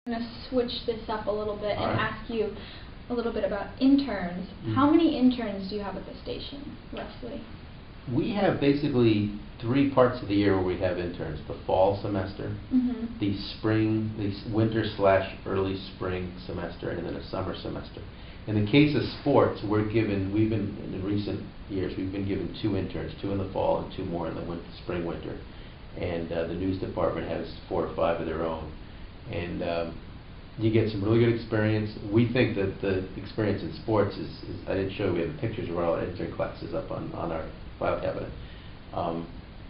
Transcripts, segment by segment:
going to switch this up a little bit and ask you a little bit about interns. How many interns do you have at the station, roughly? We have basically 3 parts of the year where we have interns: the fall semester, the winter/early spring semester, and then a summer semester. In the case of sports, in recent years, we've been given 2 interns, 2 in the fall and 2 more in the spring, winter. And the news department has 4 or 5 of their own. And you get some really good experience. We think that the experience in sports is I didn't show you, we have pictures of our intern classes up on our file cabinet.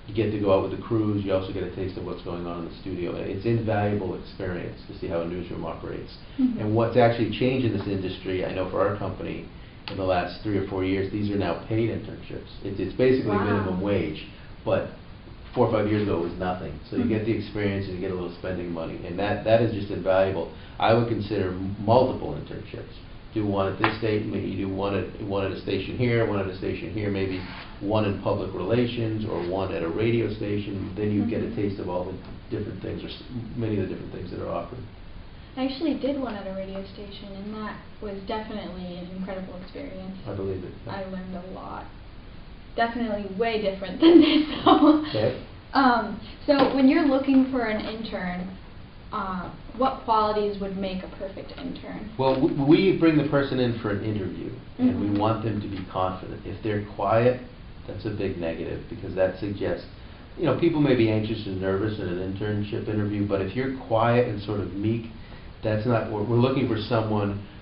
You get to go out with the crews. You also get a taste of what's going on in the studio. It's invaluable experience to see how a newsroom operates. And what's actually changed in this industry, I know for our company, in the last 3 or 4 years, these are now paid internships. It's basically minimum wage, but 4 or 5 years ago it was nothing. So you get the experience and you get a little spending money, and that is just invaluable. I would consider multiple internships. Do one at this state, maybe you do one at a station here, one at a station here, maybe one in public relations or one at a radio station. Then you get a taste of all the different things, or many of the different things that are offered. I actually did one at a radio station, and that was definitely an incredible experience. I believe it. I learned a lot. Definitely way different than this, though. Okay. So when you're looking for an intern, what qualities would make a perfect intern? Well, we bring the person in for an interview, and we want them to be confident. If they're quiet, that's a big negative, because that suggests, people may be anxious and nervous in an internship interview, but if you're quiet and sort of meek, that's not what we're looking for.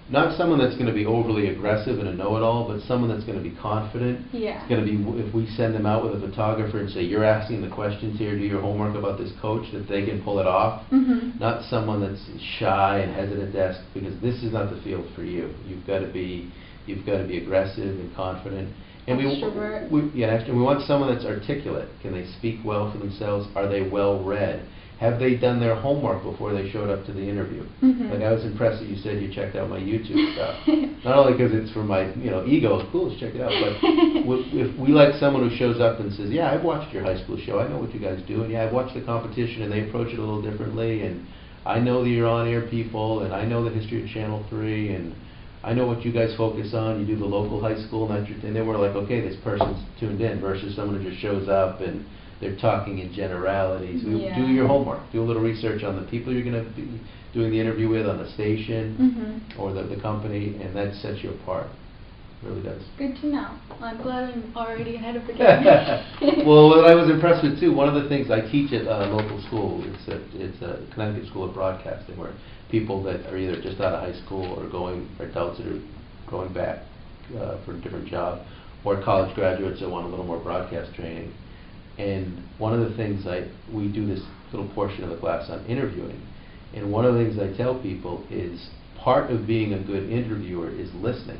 Not someone that's going to be overly aggressive and a know-it-all, but someone that's going to be confident. Yeah. It's going to be, if we send them out with a photographer and say, you're asking the questions here, do your homework about this coach, that they can pull it off. Not someone that's shy and hesitant to ask, because this is not the field for you. You've got to be aggressive and confident. And extrovert. We want someone that's articulate. Can they speak well for themselves? Are they well read? Have they done their homework before they showed up to the interview? Like, I was impressed that you said you checked out my YouTube stuff. Not only because it's for my ego, it's cool, check it out, but if we like someone who shows up and says, yeah, I've watched your high school show, I know what you guys do, and yeah, I've watched the competition and they approach it a little differently, and I know that you're on-air people, and I know the history of Channel 3, and I know what you guys focus on, you do the local high school, and then we're like, okay, this person's tuned in, versus someone who just shows up and they're talking in generalities. Do your homework. Do a little research on the people you're going to be doing the interview with, on the station or the company, and that sets you apart. It really does. Good to know. I'm glad I'm already ahead of the game. Well, what I was impressed with too, one of the things I teach at a local school, it's a Connecticut School of Broadcasting, where people that are either just out of high school or adults that are going back for a different job, or college graduates that want a little more broadcast training. And one of the things we do this little portion of the class on interviewing, and one of the things I tell people is part of being a good interviewer is listening.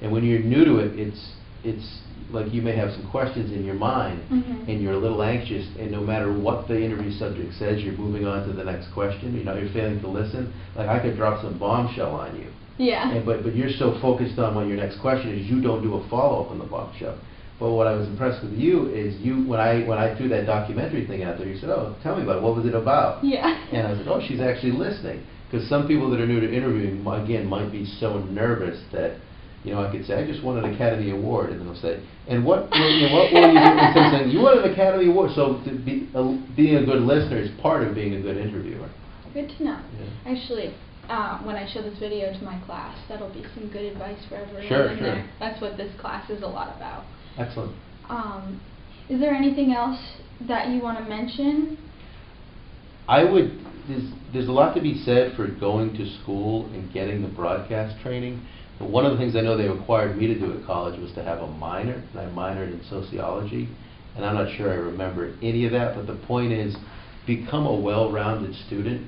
And when you're new to it, it's like you may have some questions in your mind, and you're a little anxious, and no matter what the interview subject says, you're moving on to the next question. You're failing to listen. Like, I could drop some bombshell on you. Yeah. But you're so focused on what your next question is, you don't do a follow-up on the bombshell. But what I was impressed with you is when I threw that documentary thing out there, you said, oh, tell me about it. What was it about? Yeah. And I said, oh, she's actually listening. Because some people that are new to interviewing, again, might be so nervous that, I could say, I just won an Academy Award. And then they'll say, and what were you doing? Instead of saying, you won an Academy Award. So being a good listener is part of being a good interviewer. Good to know. Yeah. Actually, when I show this video to my class, that'll be some good advice for everyone in there. That's what this class is a lot about. Excellent. Is there anything else that you want to mention? There's a lot to be said for going to school and getting the broadcast training. But one of the things I know they required me to do at college was to have a minor, and I minored in sociology. And I'm not sure I remember any of that, but the point is, become a well-rounded student.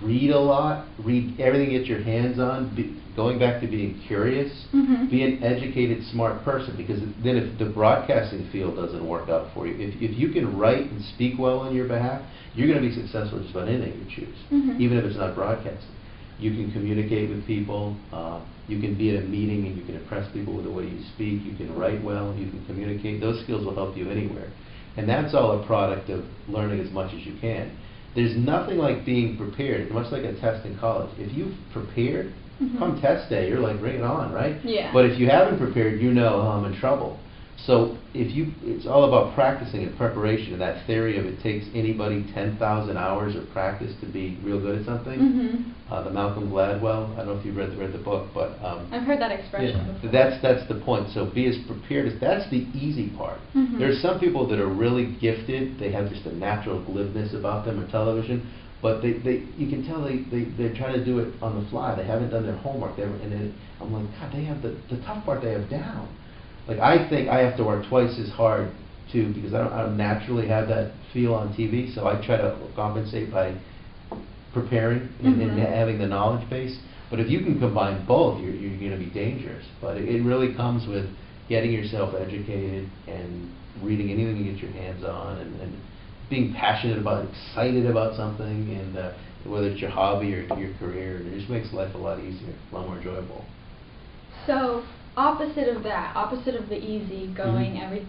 Read a lot. Read everything you get your hands on. Going back to being curious. Be an educated, smart person. Because then if the broadcasting field doesn't work out for you, if you can write and speak well on your behalf, you're going to be successful in just about anything you choose, even if it's not broadcasting. You can communicate with people. You can be at a meeting and you can impress people with the way you speak. You can write well. You can communicate. Those skills will help you anywhere. And that's all a product of learning as much as you can. there's nothing like being prepared, much like a test in college. If you've prepared, come test day, you're like, bring it on, right? Yeah. But if you haven't prepared, you know, oh, I'm in trouble. So it's all about practicing and preparation, and that theory of it takes anybody 10,000 hours of practice to be real good at something. The Malcolm Gladwell, I don't know if you've read the book, but I've heard that expression before. That's the point. So be as prepared as, that's the easy part. There are some people that are really gifted, they have just a natural glibness about them on television, but you can tell they're trying to do it on the fly. They haven't done their homework. I'm like, God, they have the tough part they have down. Like, I think I have to work twice as hard too, because I don't naturally have that feel on TV, so I try to compensate by preparing and having the knowledge base. But if you can combine both, you're going to be dangerous. But it really comes with getting yourself educated and reading anything you get your hands on, and being passionate about, excited about something, and whether it's your hobby or your career, it just makes life a lot easier, a lot more enjoyable. So, opposite of that, opposite of the easy going, everything.